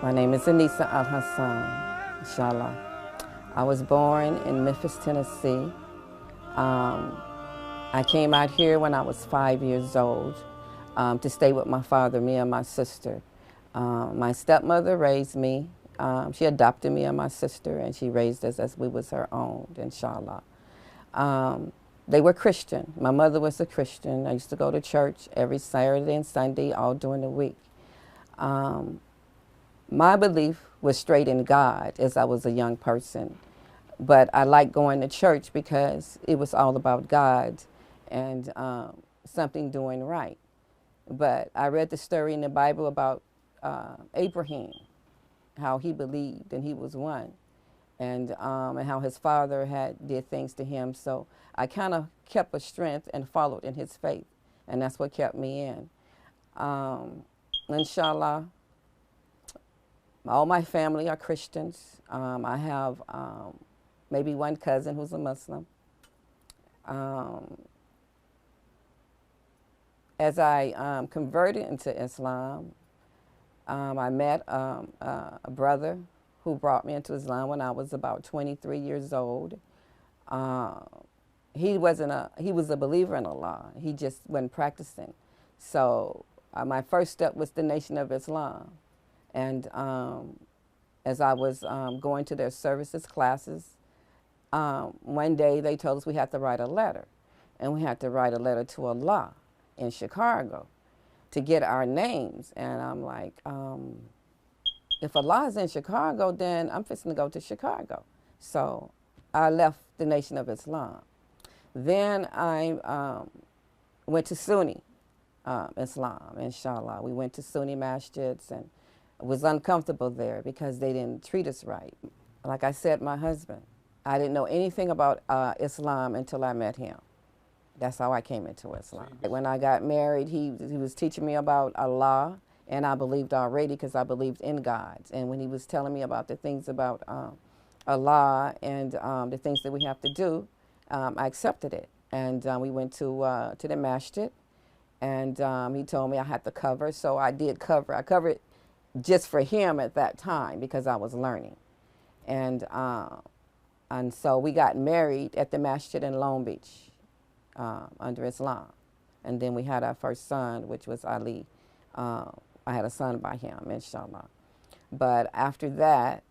My name is Anissa Al Hassan, inshallah. I was born in Memphis, Tennessee. Um, I came out here when I was 5 years old to stay with my father, me and my sister. My stepmother raised me. She adopted me and my sister, and she raised us as we was her own, inshallah. Um, they were Christian. My mother was a Christian. I used to go to church every Saturday and Sunday, all during the week. Um, My belief was straight in God as I was a young person. But I liked going to church because it was all about God and something doing right. But I read the story in the Bible about Abraham, how he believed and he was one, and how his father had did things to him. So I kind of kept a strength and followed in his faith, and that's what kept me in. Inshallah, all my family are Christians. I have maybe one cousin who's a Muslim. Um, as I converted into Islam, I met a brother who brought me into Islam when I was about 23 years old. Uh, he was a believer in Allah. He just wasn't practicing. So my first step was the Nation of Islam. And as I was going to their services classes, one day they told us we had to write a letter. And we had to write a letter to Allah in Chicago to get our names. And I'm like, if Allah is in Chicago, then I'm fixing to go to Chicago. So I left the Nation of Islam. Then I went to Sunni Islam, inshallah. We went to Sunni masjids and was uncomfortable there because they didn't treat us right. Like I said, my husband, I didn't know anything about Islam until I met him. That's how I came into Islam. When I got married, he was teaching me about Allah, and I believed already because I believed in God. And when he was telling me about the things about Allah and the things that we have to do, I accepted it. And we went to the masjid, and he told me I had to cover, so I did cover. I covered just for him at that time because I was learning. And so we got married at the masjid in Long Beach under Islam. And then we had our first son, which was Ali. I had a son by him, inshallah. But after that,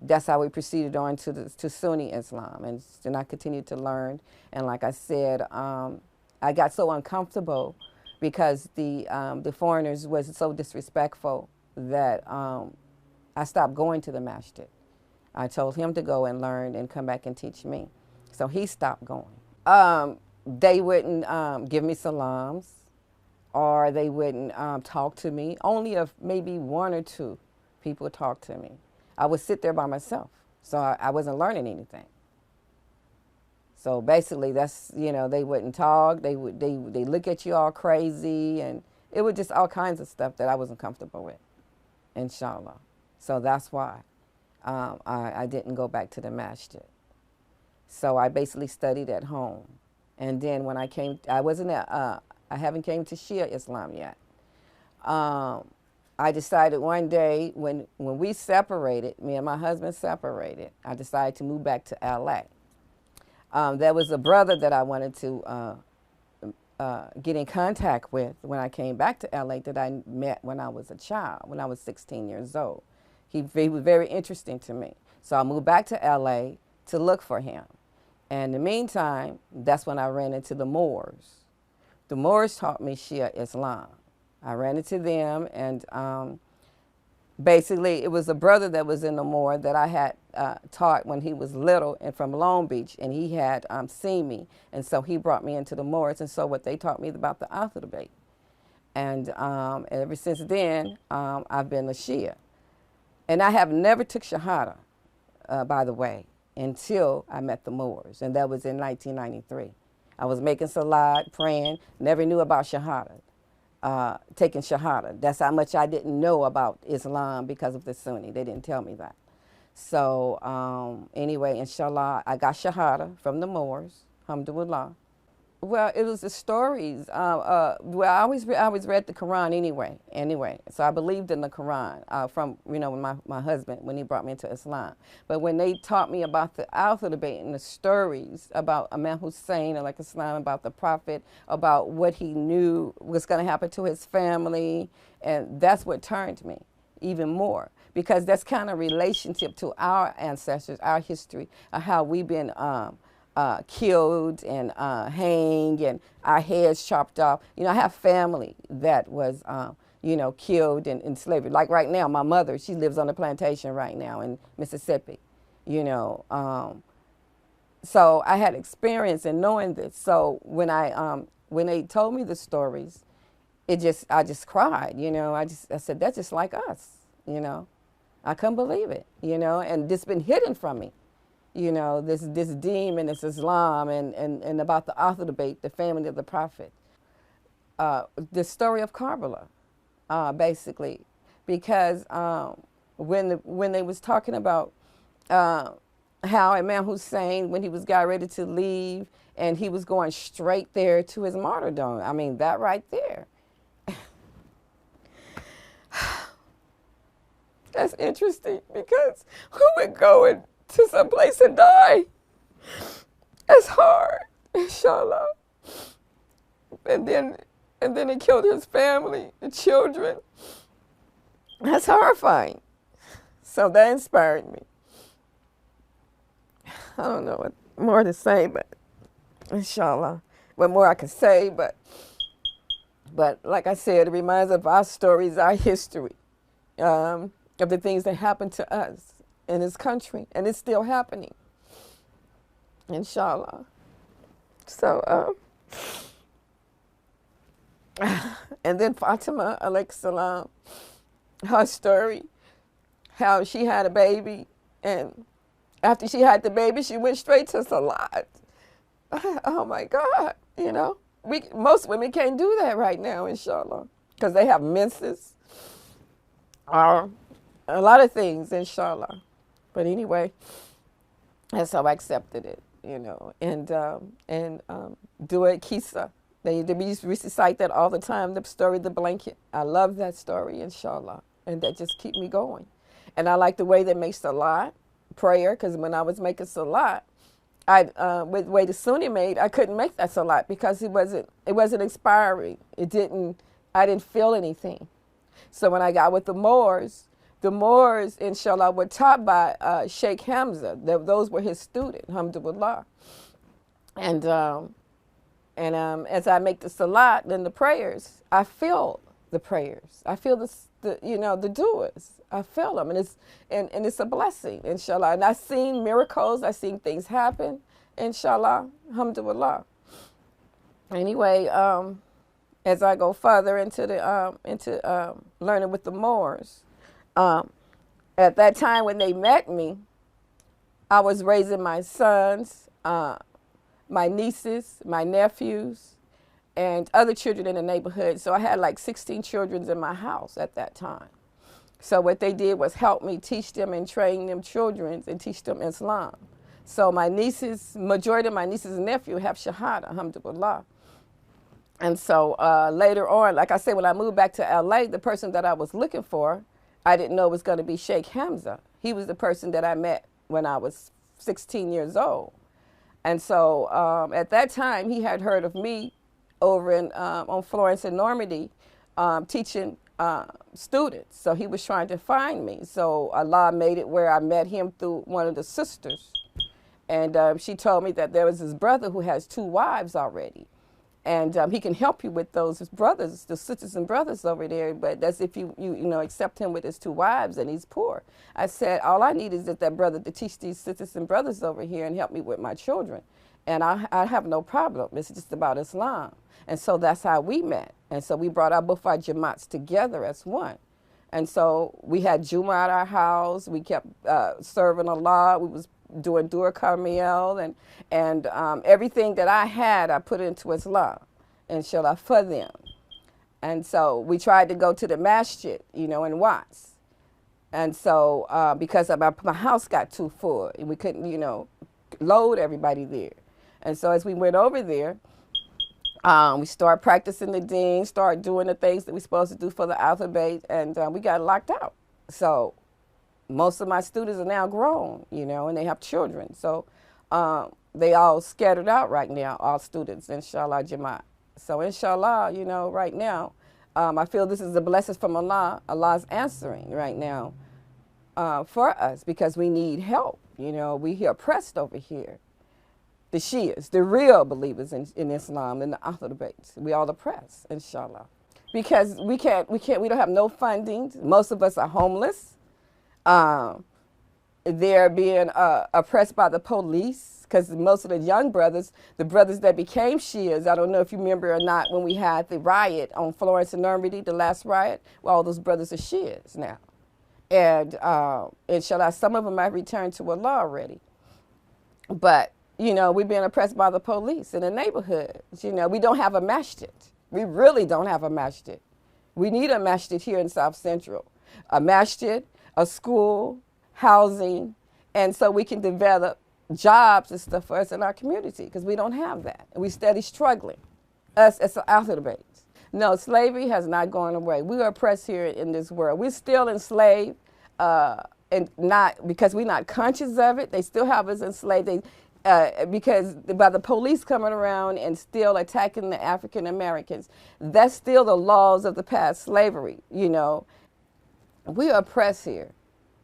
that's how we proceeded on to Sunni Islam. And then I continued to learn. And like I said, I got so uncomfortable because the foreigners was so disrespectful that I stopped going to the masjid. I told him to go and learn and come back and teach me. So he stopped going. They wouldn't give me salams, or they wouldn't talk to me. Only if maybe one or two people talked to me. I would sit there by myself, so I wasn't learning anything. So basically, that's, they wouldn't talk. They look at you all crazy, and it was just all kinds of stuff that I wasn't comfortable with, inshallah. So that's why I didn't go back to the masjid. So I basically studied at home, and then when I came, I haven't came to Shia Islam yet. I decided one day when we separated, me and my husband separated, I decided to move back to LA. There was a brother that I wanted to get in contact with when I came back to LA that I met when I was a child, when I was 16 years old. He was very interesting to me. So I moved back to LA to look for him. And in the meantime, that's when I ran into the Moors. The Moors taught me Shia Islam. I ran into them, and basically it was a brother that was in the Moor that I had taught when he was little and from Long Beach, and he had seen me, and so he brought me into the Moors, and so what they taught me about the Alpha debate. And ever since then, I've been a Shia. And I have never took Shahada, by the way, until I met the Moors, and that was in 1993. I was making salat, praying, never knew about Shahada. Taking Shahada. That's how much I didn't know about Islam because of the Sunni. They didn't tell me that. So anyway, inshallah, I got Shahada from the Moors, alhamdulillah. Well, it was the stories. Well, I always read the Quran anyway. Anyway, so I believed in the Quran from when my husband when he brought me into Islam. But when they taught me about the alphabet and the stories about Imam Hussein and like Islam, about the Prophet, about what he knew was going to happen to his family, and that's what turned me even more, because that's kind of relationship to our ancestors, our history, how we've been killed and hanged and our heads chopped off. I have family that was, killed in slavery. Like right now, my mother, she lives on a plantation right now in Mississippi, So I had experience in knowing this. So when they told me the stories, I just cried, I said, that's just like us, I couldn't believe it, and this been hidden from me. This demon, this Islam, and about the author debate, the family of the Prophet. The story of Karbala, basically, because when they was talking about how Imam Hussein, when he was got ready to leave, and he was going straight there to his martyrdom. I mean, that right there. That's interesting, because who would go to some place and die? It's hard, inshallah. And then he killed his family, the children. That's horrifying. So that inspired me. I don't know what more to say, but inshallah, what more I can say, but like I said, it reminds us of our stories, our history, of the things that happened to us in this country, and it's still happening, inshallah. So, and then Fatima, alayhi salam, her story, how she had a baby, and after she had the baby, she went straight to Salat. Oh my God, most women can't do that right now, inshallah, because they have menses, or a lot of things, inshallah. But anyway, that's how I accepted it, and do it, Kisa. They recite that all the time, the story of the blanket. I love that story, inshallah, and that just keep me going. And I like the way they make salat, prayer, because when I was making salat, with the way the Sunni made, I couldn't make that salat because it wasn't expiring. I didn't feel anything. So when I got with the Moors, inshallah, were taught by Sheikh Hamza. Those were his students, alhamdulillah. And as I make the salat and the prayers, I feel the prayers. I feel the doers. I feel them, and it's a blessing, inshallah. And I've seen miracles. I've seen things happen, inshallah, alhamdulillah. Anyway, as I go further into learning with the Moors, at that time when they met me, I was raising my sons, my nieces, my nephews, and other children in the neighborhood. So I had like 16 children in my house at that time. So what they did was help me teach them and train them children and teach them Islam. So my nieces, majority of my nieces and nephews have Shahada, alhamdulillah. And so later on, like I said, when I moved back to LA, the person that I was looking for, I didn't know was going to be Sheikh Hamza. He was the person that I met when I was 16 years old. And so at that time, he had heard of me over on Florence and Normandy teaching students. So he was trying to find me. So Allah made it where I met him through one of the sisters. And she told me that there was this brother who has 2 wives already. And he can help you with those brothers, the sisters and brothers over there. But that's if you accept him with his 2 wives and he's poor. I said, all I need is that brother to teach these sisters and brothers over here and help me with my children. And I have no problem. It's just about Islam. And so that's how we met. And so we brought both our Jamaats together as one. And so we had Jumu'ah at our house. We kept serving Allah. We was doing Dur Carmel and everything that I had, I put into Islam, inshallah, for them. And so we tried to go to the masjid, in Watts. And so because my house got too full, and we couldn't, load everybody there. And so as we went over there, We start practicing the deen, start doing the things that we're supposed to do for the alphabet, and we got locked out. So most of my students are now grown, you know, and they have children. So they all scattered out right now, all students, inshallah, Jamaat. So inshallah, you know, right now, I feel this is a blessing from Allah. Allah's answering right now for us because we need help. You know, we here oppressed over here. The Shias, the real believers in Islam, and the Ahlul Bayt. We all oppressed, inshallah. Because we don't have no funding. Most of us are homeless. They're being oppressed by the police because most of the young brothers, the brothers that became Shias, I don't know if you remember or not, when we had the riot on Florence and Normandy, the last riot, well, all those brothers are Shias now. And inshallah, some of them have returned to Allah already. But, you know, we're being oppressed by the police in the neighborhoods. You know, we don't have a masjid. We really don't have a masjid. We need a masjid here in South Central. A masjid, a school, housing, and so we can develop jobs and stuff for us in our community because we don't have that. And we steady struggling, us as the Ahlul Bayt. No, slavery has not gone away. We are oppressed here in this world. We're still enslaved, and not because we're not conscious of it. They still have us enslaved. Because by the police coming around and still attacking the African Americans, that's still the laws of the past, slavery, you know. We are oppressed here,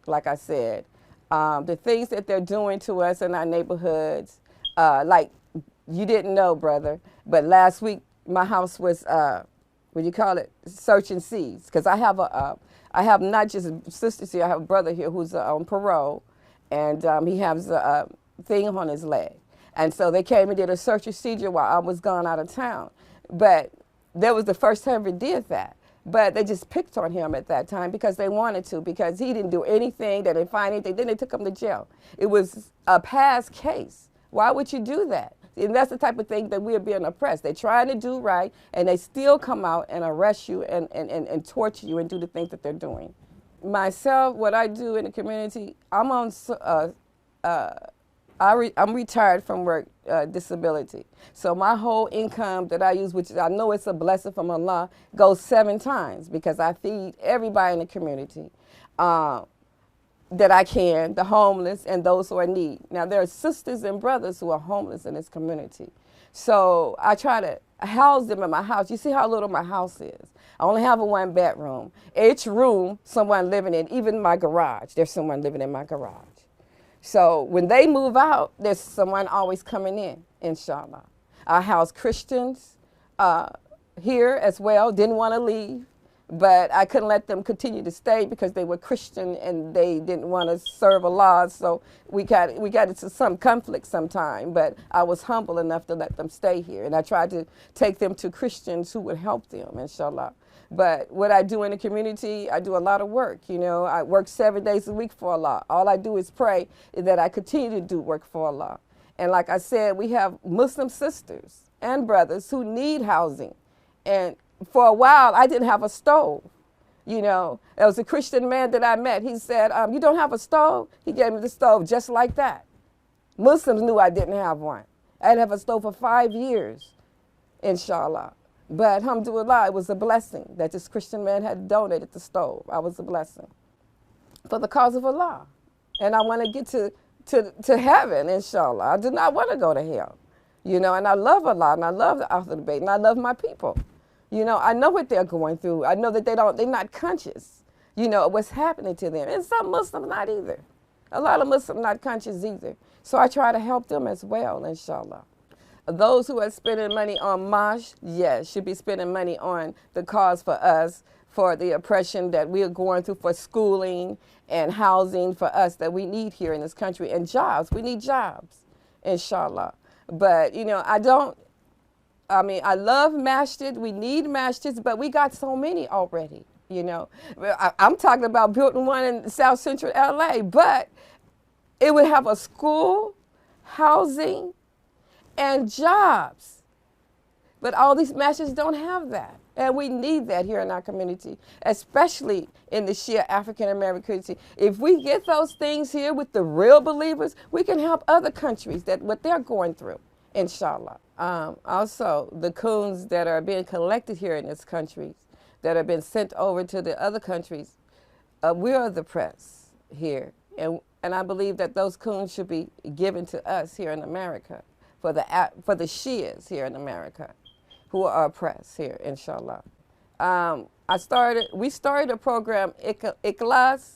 like I said. The things that they're doing to us in our neighborhoods, like you didn't know, brother, but last week my house was, what do you call it, search and seize, because I have not just sisters here, I have a brother here who's on parole, and he has a thing on his leg. And so they came and did a search and seizure while I was gone out of town. But that was the first time we did that. But they just picked on him at that time because they wanted to, because he didn't do anything, they didn't find anything, then they took him to jail. It was a past case. Why would you do that? And that's the type of thing that we're being oppressed. They're trying to do right, and they still come out and arrest you and torture you and do the things that they're doing. Myself, what I do in the community, I'm on I'm retired from work disability. So my whole income that I use, which I know it's a blessing from Allah, goes 7 times because I feed everybody in the community that I can, the homeless and those who are in need. Now there are sisters and brothers who are homeless in this community. So I try to house them in my house. You see how little my house is. I only have a 1-bedroom. Each room, someone living in, even my garage, there's someone living in my garage. So when they move out, there's someone always coming in, inshallah. I house Christians here as well, didn't want to leave, but I couldn't let them continue to stay because they were Christian and they didn't want to serve Allah. So we got into some conflict sometime, but I was humble enough to let them stay here. And I tried to take them to Christians who would help them, inshallah. But what I do in the community, I do a lot of work. You know, I work 7 days a week for Allah. All I do is pray that I continue to do work for Allah. And like I said, we have Muslim sisters and brothers who need housing. And for a while, I didn't have a stove. You know, there was a Christian man that I met. He said, you don't have a stove? He gave me the stove just like that. Muslims knew I didn't have one. I didn't have a stove for 5 years, inshallah. But alhamdulillah, it was a blessing that this Christian man had donated the stove. I was a blessing for the cause of Allah. And I want to get to heaven, inshallah. I do not want to go to hell. You know, and I love Allah, and I love the Ahlul Bayt, and I love my people. You know, I know what they're going through. I know that they're not conscious, you know, of what's happening to them. And some Muslims not either. A lot of Muslims not conscious either. So I try to help them as well, inshallah. Those who are spending money on MASH, yes, should be spending money on the cause for us, for the oppression that we are going through, for schooling and housing for us that we need here in this country, and jobs. We need jobs, inshallah. But, you know, I love masjid. We need masjids, but we got so many already, you know. I'm talking about building one in South Central LA, but it would have a school, housing, and jobs. But all these masjids don't have that. And we need that here in our community, especially in the Shia African American community. If we get those things here with the real believers, we can help other countries that what they're going through, inshallah. Also, the coons that are being collected here in this country, that have been sent over to the other countries, we are the press here, and I believe that those coons should be given to us here in America for the Shias here in America, who are oppressed here, inshallah. We started a program, Ikhlas,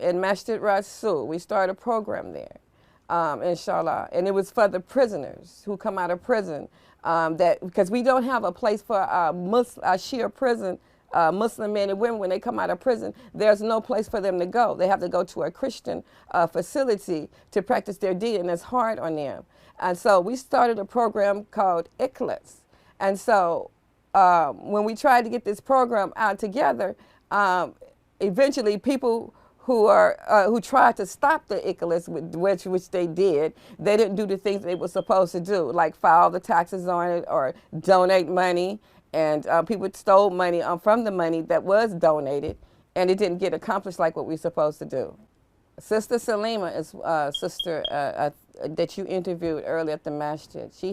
in Masjid Rasul. We started a program there, inshallah, and it was for the prisoners who come out of prison. Because we don't have a place for Shia prison Muslim men and women when they come out of prison. There's no place for them to go. They have to go to a Christian facility to practice their deed, and it's hard on them. And so we started a program called Ikhlas. And so when we tried to get this program out together, eventually people who tried to stop the Ikhlas, which they did, they didn't do the things they were supposed to do, like file the taxes on it or donate money. And people stole money from the money that was donated, and it didn't get accomplished like what we were supposed to do. Sister Salima is sister that you interviewed earlier at the masjid. She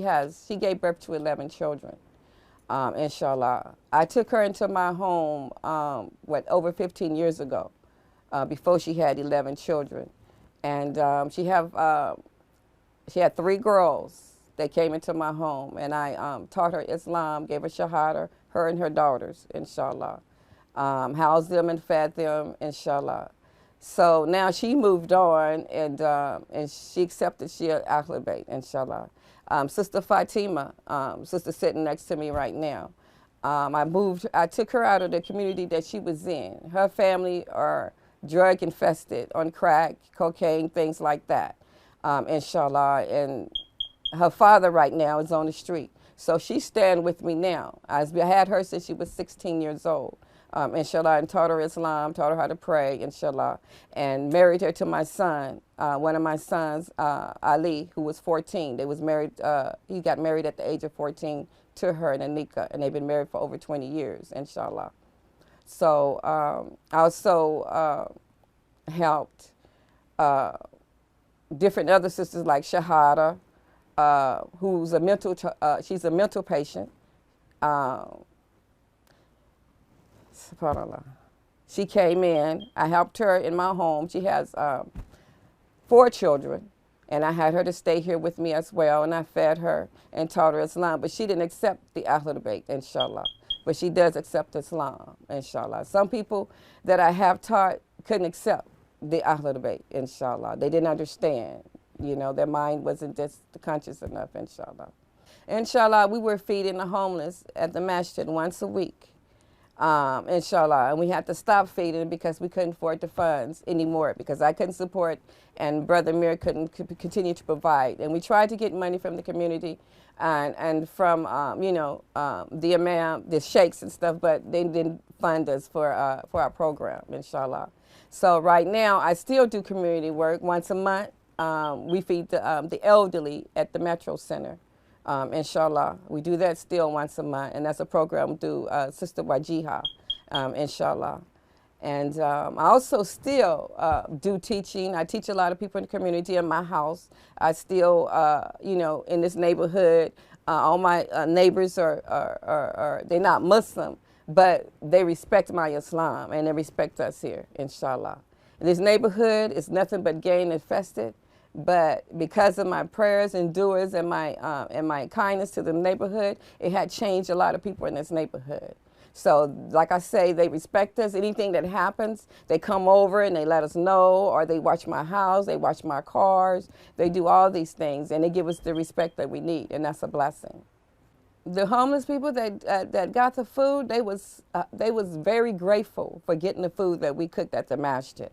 gave birth to 11 children, inshallah. I took her into my home, over 15 years ago, before she had 11 children. And she had 3 girls that came into my home, and I taught her Islam, gave her Shahada, her and her daughters, inshallah. Housed them and fed them, inshallah. So now she moved on, and she accepted Shia Ahlul Bayt, inshallah. Sister Fatima, sister sitting next to me right now. I took her out of the community that she was in. Her family are drug infested, on crack, cocaine, things like that, inshallah. And her father right now is on the street. So she's staying with me now. I had her since she was 16 years old, inshallah, and taught her Islam, taught her how to pray, inshallah, and married her to my son, one of my sons, Ali, who was 14. They was married, he got married at the age of 14 to her in Anika, and they've been married for over 20 years, inshallah. So I also helped different other sisters like Shahada, who's she's a mental patient. SubhanAllah. She came in, I helped her in my home. She has 4 children, and I had her to stay here with me as well, and I fed her and taught her Islam, but she didn't accept the Ahlul Bayt, inshallah. But she does accept Islam, inshallah. Some people that I have taught couldn't accept the Ahlul Bayt, inshallah. They didn't understand. You know, their mind wasn't just conscious enough, inshallah. Inshallah, we were feeding the homeless at the masjid once a week, inshallah. And we had to stop feeding because we couldn't afford the funds anymore, because I couldn't support and Brother Mir couldn't continue to provide. And we tried to get money from the community and from, the imam, the sheikhs and stuff, but they didn't fund us for our program, inshallah. So right now, I still do community work once a month. We feed the elderly at the Metro Center, inshallah. We do that still once a month, and that's a program through Sister Wajiha, inshallah. And I also still do teaching. I teach a lot of people in the community in my house. I still, in this neighborhood, all my neighbors they're not Muslim, but they respect my Islam, and they respect us here, inshallah. This neighborhood is nothing but gang infested, but because of my prayers and du'as and my kindness to the neighborhood, it had changed a lot of people in this neighborhood. So, like I say, they respect us. Anything that happens, they come over and they let us know, or they watch my house, they watch my cars, they do all these things, and they give us the respect that we need, and that's a blessing. The homeless people that got the food, they was very grateful for getting the food that we cooked at the masjid.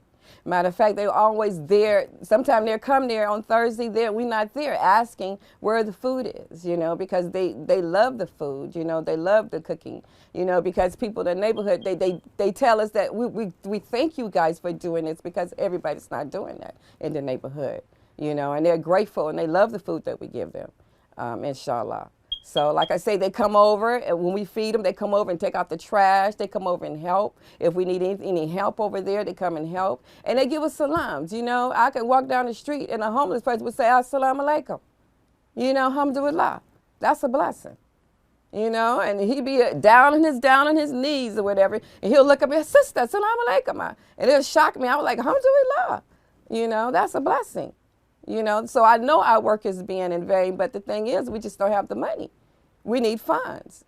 Matter of fact, they were always there. Sometimes they'll come there on Thursday. We're not there, asking where the food is, because they love the food, they love the cooking, because people in the neighborhood, they tell us that we thank you guys for doing this, because everybody's not doing that in the neighborhood, and they're grateful and they love the food that we give them, inshallah. So like I say, they come over, and when we feed them, they come over and take out the trash. They come over and help. If we need any help over there, they come and help. And they give us salams. I could walk down the street and a homeless person would say, Assalamu alaikum. Alhamdulillah. that's a blessing. You know, and he'd be down on his knees or whatever, and he'll look up and say, Sister, Salam Alaikum. And it'll shock me. I was like, Alhamdulillah. You know, that's a blessing. You know, so I know our work is being in vain, but the thing is, we just don't have the money. We need funds.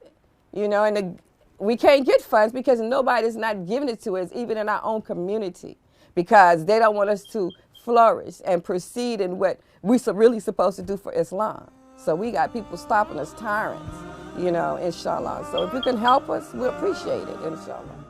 You know, and we can't get funds because nobody's not giving it to us, even in our own community, because they don't want us to flourish and proceed in what we're really supposed to do for Islam. So we got people stopping us, tyrants, you know, inshallah. So if you can help us, we appreciate it, inshallah.